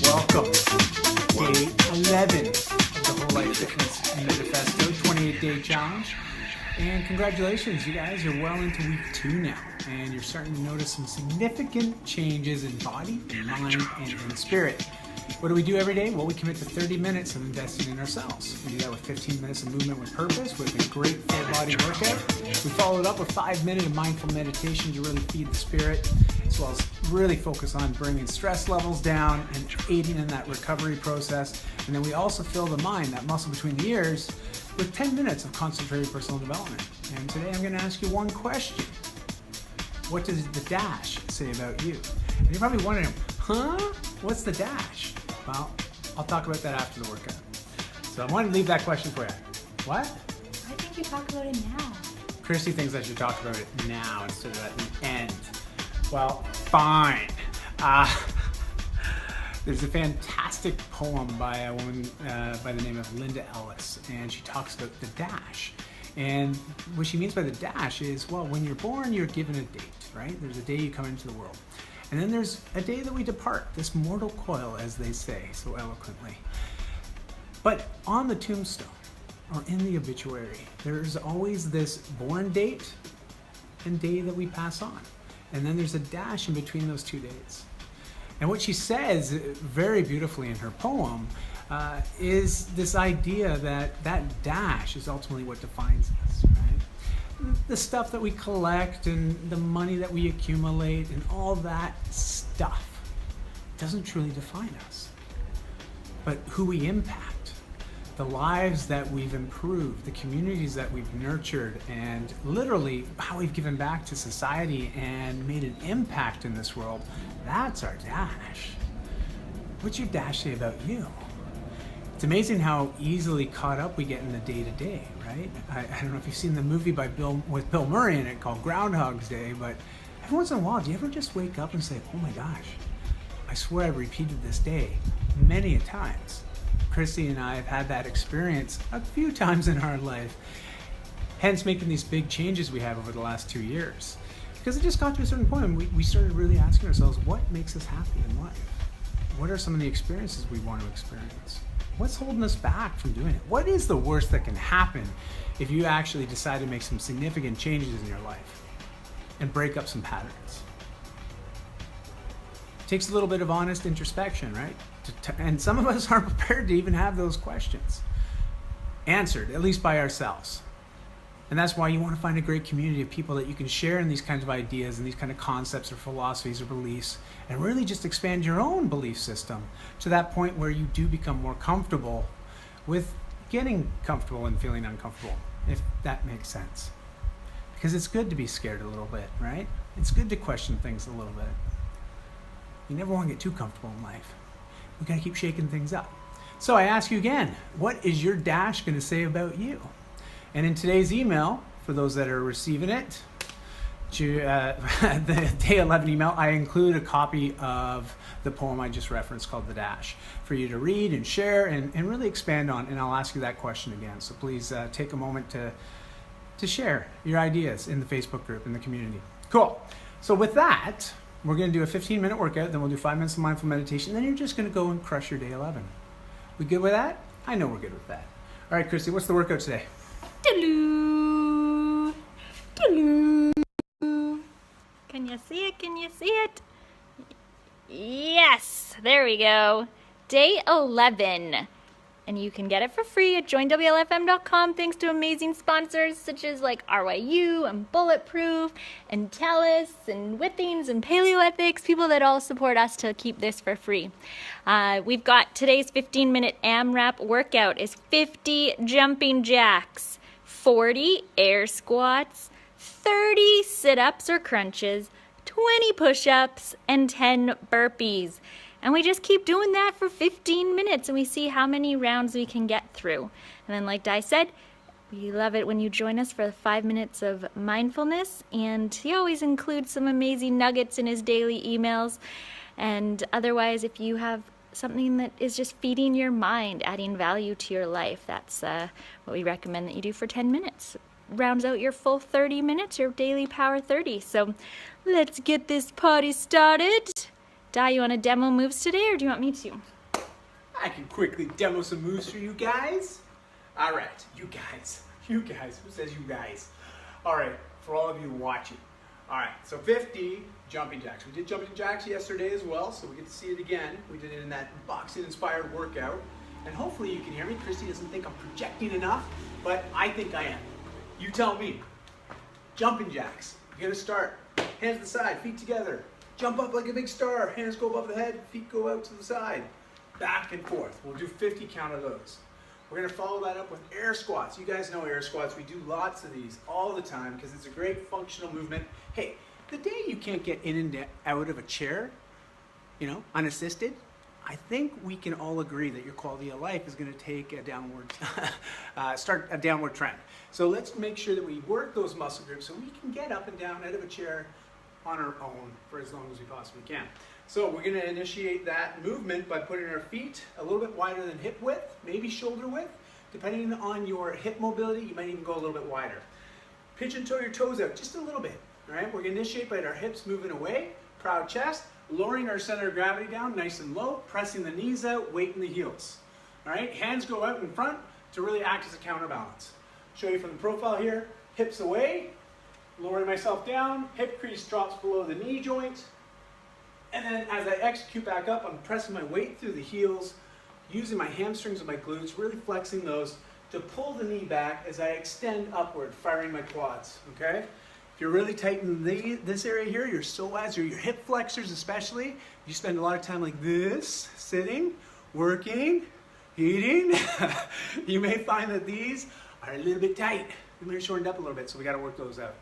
Welcome. Day 11 of the Whole Life Fitness Manifesto 28-day challenge. And congratulations, you guys are well into week 2 now. And you're starting to notice some significant changes in body, in mind, and in spirit. What do we do every day? Well, we commit to 30 minutes of investing in ourselves. We do that with 15 minutes of movement with purpose, with a great full body workout. We follow it up with 5 minutes of mindful meditation to really feed the spirit, as well as really focus on bringing stress levels down and aiding in that recovery process. And then we also fill the mind, that muscle between the ears, with 10 minutes of concentrated personal development. And today I'm going to ask you one question. What does the dash say about you? And you're probably wondering, what's the dash? Well, I'll talk about that after the workout. So I want to leave that question for you. What? I think you talk about it now. Christy thinks I should talk about it now instead of at the end. Well, fine. There's a fantastic poem by a woman by the name of Linda Ellis, and she talks about the dash. And what she means by the dash is, well, when you're born, you're given a date, right? There's a day you come into the world. And then there's a day that we depart, this mortal coil, as they say so eloquently. But on the tombstone, or in the obituary, there's always this born date and day that we pass on. And then there's a dash in between those 2 days. And what she says very beautifully in her poem is this idea that that dash is ultimately what defines us, right? The stuff that we collect and the money that we accumulate and all that stuff doesn't truly define us. But who we impact, the lives that we've improved, the communities that we've nurtured, and literally how we've given back to society and made an impact in this world, that's our dash. What's your dash say about you? It's amazing how easily caught up we get in the day-to-day, right? I don't know if you've seen the movie with Bill Murray in it called Groundhog's Day, but every once in a while, do you ever just wake up and say, oh my gosh, I swear I've repeated this day many a times. Christy and I have had that experience a few times in our life, hence making these big changes we have over the last 2 years. Because it just got to a certain point and we started really asking ourselves, what makes us happy in life? What are some of the experiences we want to experience? What's holding us back from doing it? What is the worst that can happen if you actually decide to make some significant changes in your life and break up some patterns? It takes a little bit of honest introspection, right? And some of us aren't prepared to even have those questions answered, at least by ourselves. And that's why you want to find a great community of people that you can share in these kinds of ideas and these kind of concepts or philosophies or beliefs, and really just expand your own belief system to that point where you do become more comfortable with getting comfortable and feeling uncomfortable, if that makes sense. Because it's good to be scared a little bit, right? It's good to question things a little bit. You never want to get too comfortable in life. We got to keep shaking things up. So I ask you again, what is your dash going to say about you? And in today's email, for those that are receiving it, the day 11 email, I include a copy of the poem I just referenced called The Dash for you to read and share and really expand on. And I'll ask you that question again. So please take a moment to share your ideas in the Facebook group, in the community. Cool. So with that, we're going to do a 15-minute workout. Then we'll do 5 minutes of mindful meditation. Then you're just going to go and crush your day 11. We good with that? I know we're good with that. All right, Christy, what's the workout today? Doo-loo. Doo-loo. Can you see it? Can you see it? Yes, there we go. Day 11. And you can get it for free at joinwlfm.com thanks to amazing sponsors such as like RYU and Bulletproof and Tellus and Withings and Paleoethics, people that all support us to keep this for free. We've got today's 15-minute AMRAP workout is 50 jumping jacks, 40 air squats, 30 sit-ups or crunches, 20 push-ups, and 10 burpees. And we just keep doing that for 15 minutes and we see how many rounds we can get through. And then like Di said, we love it when you join us for 5 minutes of mindfulness. And he always includes some amazing nuggets in his daily emails. And otherwise, if you have something that is just feeding your mind, adding value to your life, that's what we recommend that you do for 10 minutes. rounds out your full 30 minutes, your daily Power 30. So let's get this party started. Di, you want to demo moves today, or do you want me to? I can quickly demo some moves for you guys. All right, you guys, who says you guys? All right, for all of you watching. All right, so 50 jumping jacks. We did jumping jacks yesterday as well, so we get to see it again. We did it in that boxing-inspired workout. And hopefully you can hear me. Christy doesn't think I'm projecting enough, but I think I am. You tell me. Jumping jacks. You're gonna start. Hands to the side, feet together. Jump up like a big star. Hands go above the head, feet go out to the side. Back and forth. We'll do 50 count of those. We're gonna follow that up with air squats. You guys know air squats. We do lots of these all the time because it's a great functional movement. Hey, the day you can't get in and out of a chair, unassisted, I think we can all agree that your quality of life is going to take a downward, start a downward trend. So let's make sure that we work those muscle groups so we can get up and down out of a chair on our own for as long as we possibly can. So we're going to initiate that movement by putting our feet a little bit wider than hip width, maybe shoulder width. Depending on your hip mobility, you might even go a little bit wider. Pinch and toe your toes out just a little bit. All right, we're going to initiate by our hips moving away, proud chest, lowering our center of gravity down nice and low, pressing the knees out, weight in the heels. All right, hands go out in front to really act as a counterbalance. Show you from the profile here, hips away, lowering myself down, hip crease drops below the knee joint, and then as I execute back up, I'm pressing my weight through the heels, using my hamstrings and my glutes, really flexing those to pull the knee back as I extend upward, firing my quads, okay? If you're really tight in this area here, your psoas or your hip flexors especially, you spend a lot of time like this, sitting, working, eating, you may find that these are a little bit tight. They may be shortened up a little bit, so we gotta work those out.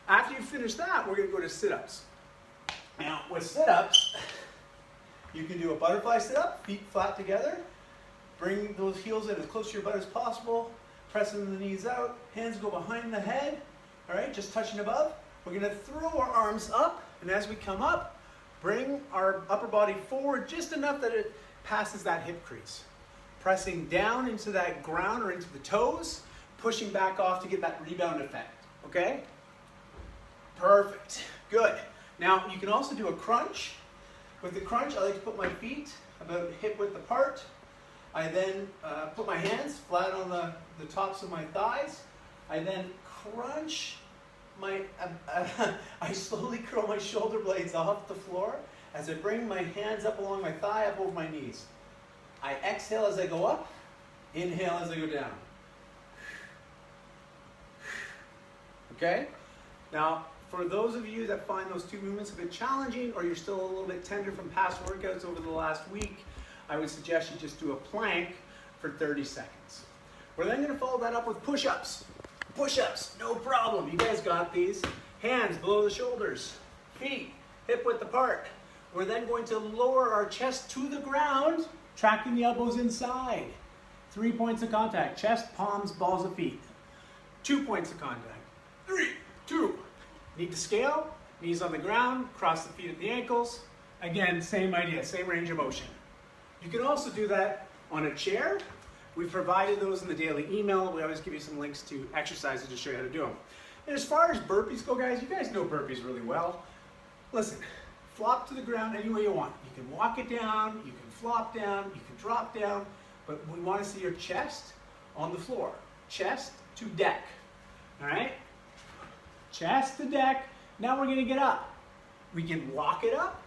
After you finish that, we're gonna go to sit-ups. Now, with sit-ups, you can do a butterfly sit-up, feet flat together, bring those heels in as close to your butt as possible, pressing the knees out, hands go behind the head, all right, just touching above. We're gonna throw our arms up, and as we come up, bring our upper body forward just enough that it passes that hip crease. Pressing down into that ground or into the toes, pushing back off to get that rebound effect, okay? Perfect, good. Now, you can also do a crunch. With the crunch, I like to put my feet about hip width apart. I then put my hands flat on the tops of my thighs. I then crunch I slowly curl my shoulder blades off the floor as I bring my hands up along my thigh, up over my knees. I exhale as I go up, inhale as I go down. Okay? Now, for those of you that find those two movements a bit challenging, or you're still a little bit tender from past workouts over the last week, I would suggest you just do a plank for 30 seconds. We're then going to follow that up with push-ups. Push-ups, no problem. You guys got these. Hands below the shoulders, feet hip width apart. We're then going to lower our chest to the ground, tracking the elbows inside. 3 points of contact, chest, palms, balls of feet. 2 points of contact. 3, 2. Need to scale, knees on the ground, cross the feet at the ankles. Again, same idea, same range of motion. You can also do that on a chair. We've provided those in the daily email. We always give you some links to exercises to show you how to do them. And as far as burpees go, guys, you guys know burpees really well. Listen, flop to the ground any way you want. You can walk it down, you can flop down, you can drop down, but we want to see your chest on the floor. Chest to deck, all right? Chest to deck. Now we're going to get up. We can walk it up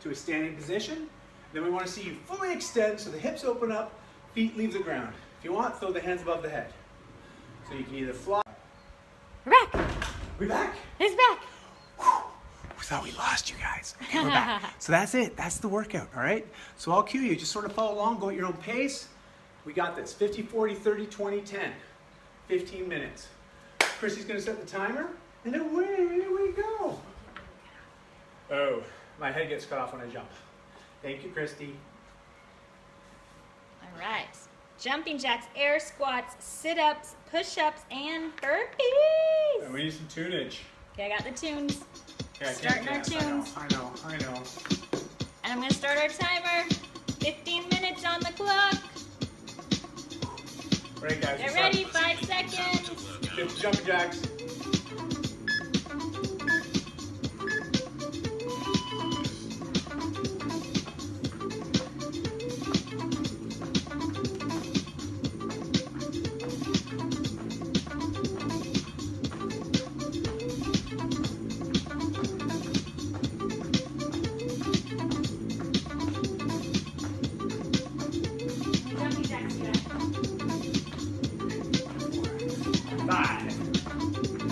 to a standing position. Then we want to see you fully extend so the hips open up, feet leave the ground. If you want, throw the hands above the head. So you can either flop. We're back. We back? It's back. Whew. We thought we lost you guys. Okay, we're back. So that's it. That's the workout, all right? So I'll cue you. Just sort of follow along. Go at your own pace. We got this. 50, 40, 30, 20, 10. 15 minutes. Chrissy's going to set the timer, and away we go. Oh, my head gets cut off when I jump. Thank you, Christy. All right. Jumping jacks, air squats, sit-ups, push-ups, and burpees. And we need some tunage. Okay, I got the tunes. Okay, Starting our tunes. I know. And I'm going to start our timer. 15 minutes on the clock. Right, guys. Get ready, 5 seconds. Jumping jacks. Jumping jacks, 5,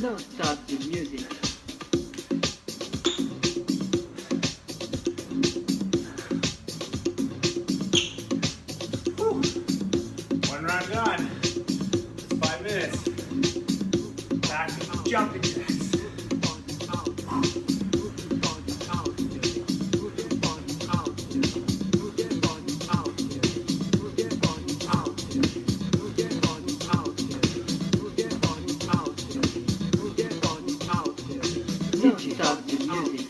Now start the music. One round done. It's 5 minutes. Back to the jumping jacks. Now start the music.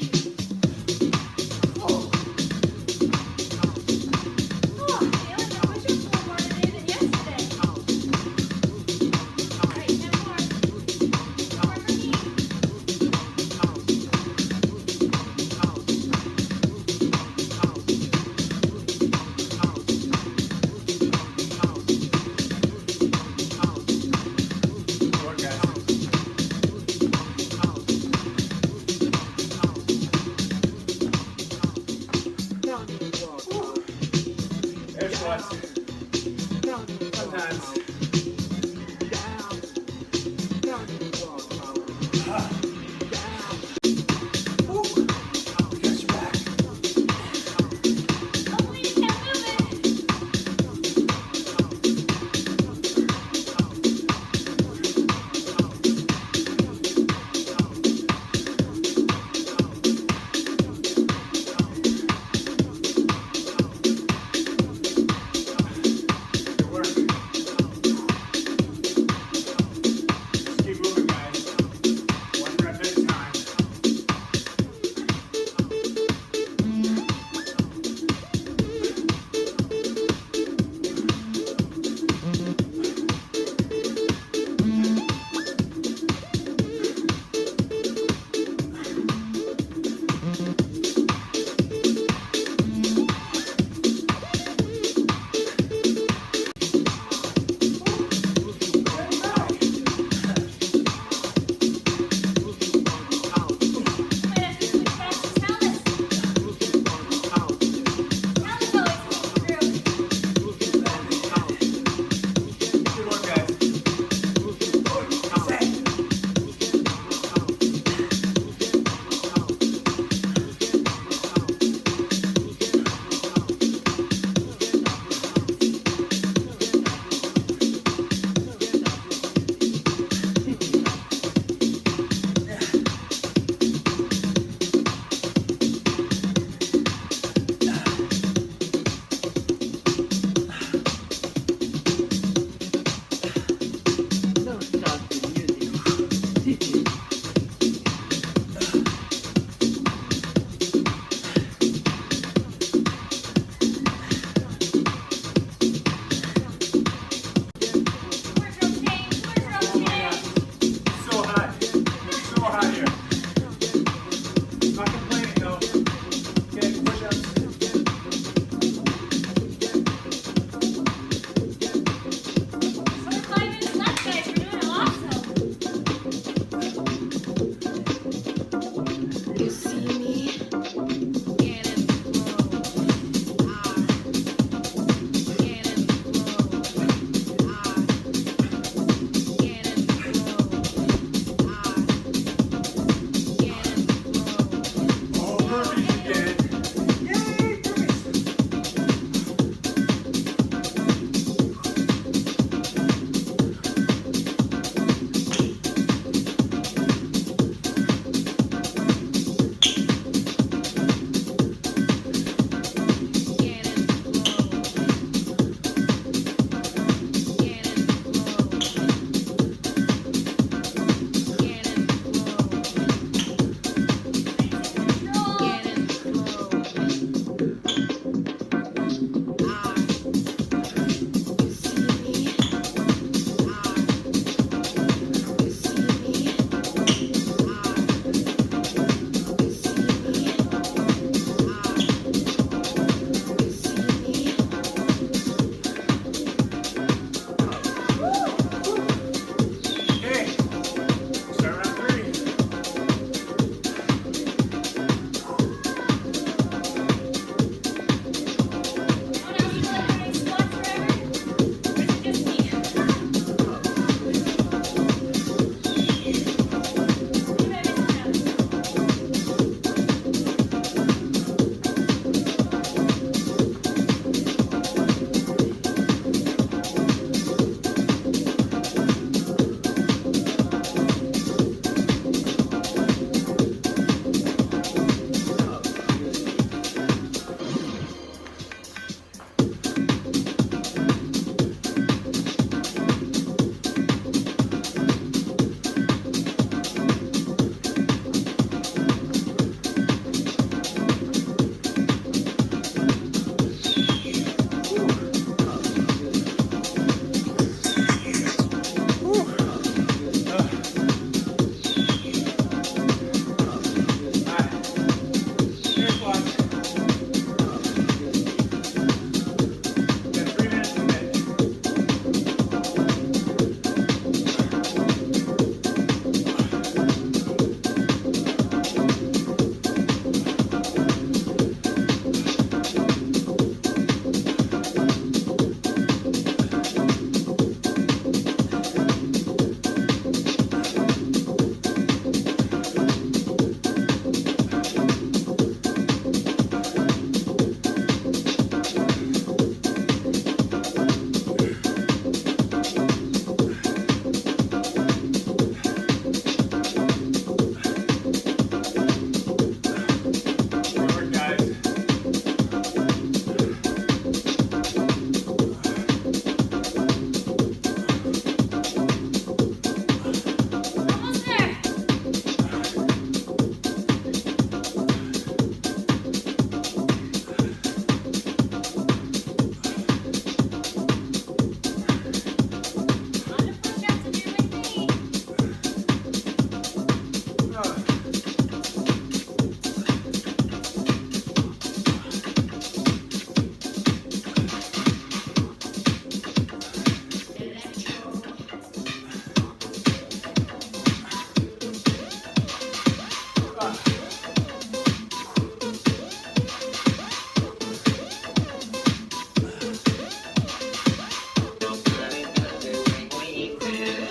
90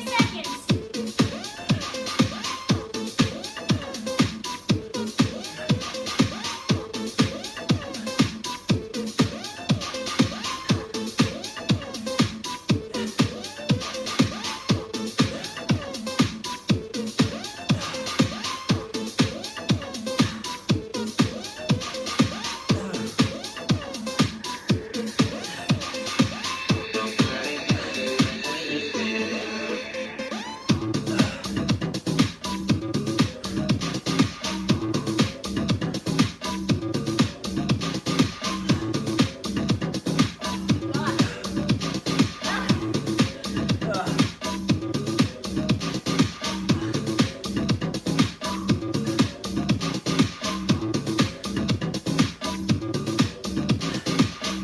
seconds.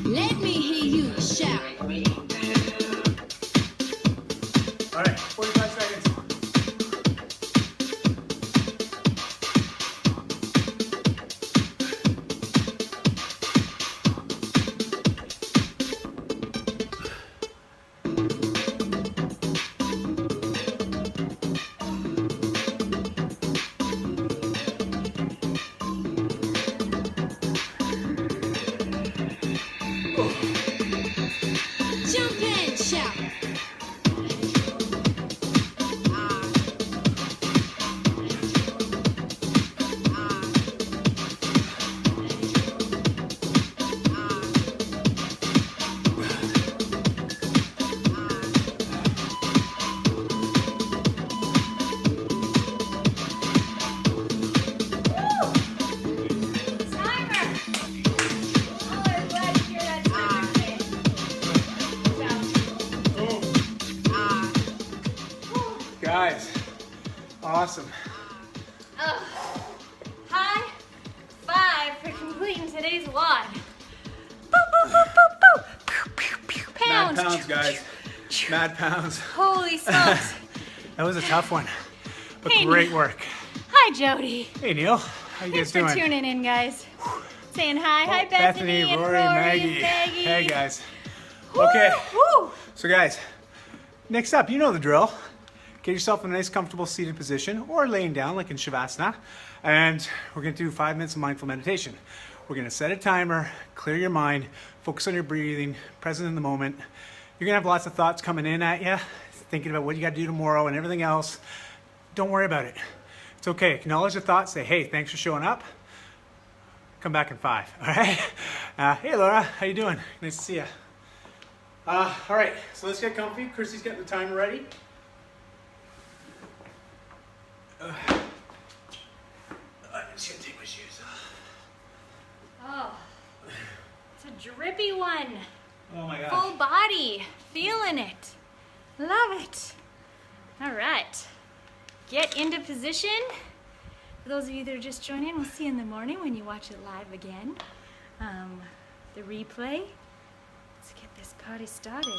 Let me hear you shout. All right, 45 seconds. Jump and shout. Timer. Oh, I'm glad to hear that timer thing. Guys, awesome. High five for completing today's WOD. Boo, boo, boo, boo, boo. Pew, pew, pew. Mad Pounds. pounds, guys. Mad pounds. Holy smokes. That was a tough one, but Hey, great Neil. work. Hi, Jody. Hey, Neil. How you Thanks guys for doing? tuning in, guys. Saying hi. Hi, Bethany, and Rory, Maggie. Hey, guys. Okay. Woo. So, guys, next up, you know the drill. Get yourself in a nice, comfortable seated position or laying down like in Shavasana. And we're going to do 5 minutes of mindful meditation. We're going to set a timer, clear your mind, focus on your breathing, present in the moment. You're going to have lots of thoughts coming in at you, thinking about what you got to do tomorrow and everything else. Don't worry about it. It's okay. Acknowledge the thoughts. Say, hey, thanks for showing up. Come back in 5. All right? Hey, Laura. How you doing? Nice to see you. All right. So let's get comfy. Chrissy's getting the timer ready. I'm just gonna take my shoes off. Oh, it's a drippy one. Oh my gosh. Full body. Feeling it. Love it. All right. Get into position. For those of you that are just joining in, we'll see you in the morning when you watch it live again. The replay. Let's get this party started.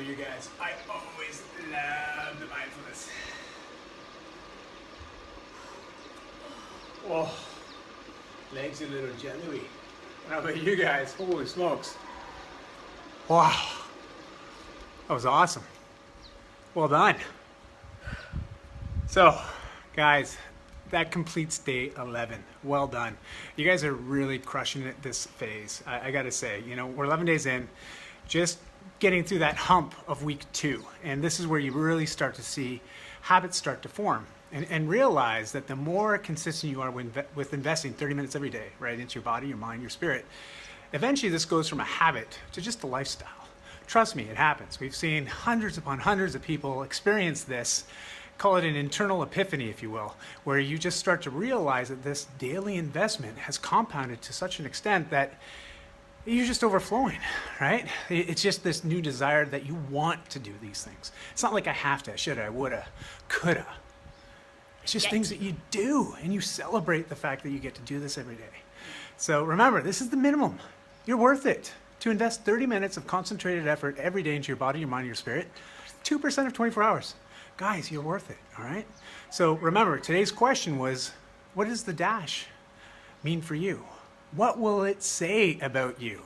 you guys. I always love the mindfulness. Oh, legs a little jelly. How about you guys? Holy smokes. Wow. That was awesome. Well done. So, guys, that completes day 11. Well done. You guys are really crushing it this phase. I gotta say, you know, we're 11 days in, just getting through that hump of week 2. And this is where you really start to see habits start to form. And realize that the more consistent you are with investing 30 minutes every day, right, into your body, your mind, your spirit, eventually this goes from a habit to just a lifestyle. Trust me, it happens. We've seen hundreds upon hundreds of people experience this. Call it an internal epiphany, if you will, where you just start to realize that this daily investment has compounded to such an extent that you're just overflowing, right? It's just this new desire that you want to do these things. It's not like I have to, shoulda, I woulda, coulda. It's just things that you do, and you celebrate the fact that you get to do this every day. So remember, this is the minimum. You're worth it. To invest 30 minutes of concentrated effort every day into your body, your mind, your spirit, 2% of 24 hours. Guys, you're worth it, all right? So remember, today's question was, what does the dash mean for you? What will it say about you?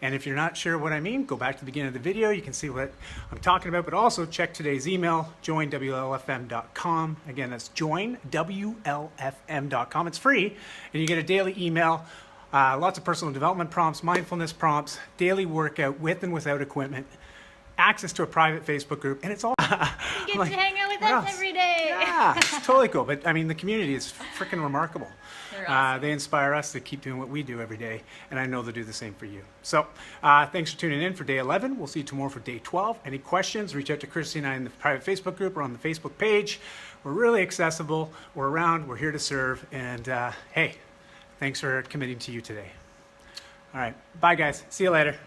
And if you're not sure what I mean, go back to the beginning of the video. You can see what I'm talking about, but also check today's email, joinwlfm.com. Again, that's joinwlfm.com. It's free, and you get a daily email, lots of personal development prompts, mindfulness prompts, daily workout with and without equipment, access to a private Facebook group, and it's all... You get to hang out with us every day. Yeah, it's totally cool. But I mean, the community is freaking remarkable. They're awesome. They inspire us to keep doing what we do every day, and I know they'll do the same for you. So thanks for tuning in for day 11. We'll see you tomorrow for day 12. Any questions, reach out to Christy and I in the private Facebook group or on the Facebook page. We're really accessible. We're around. We're here to serve. And hey, thanks for committing to you today. All right. Bye, guys. See you later.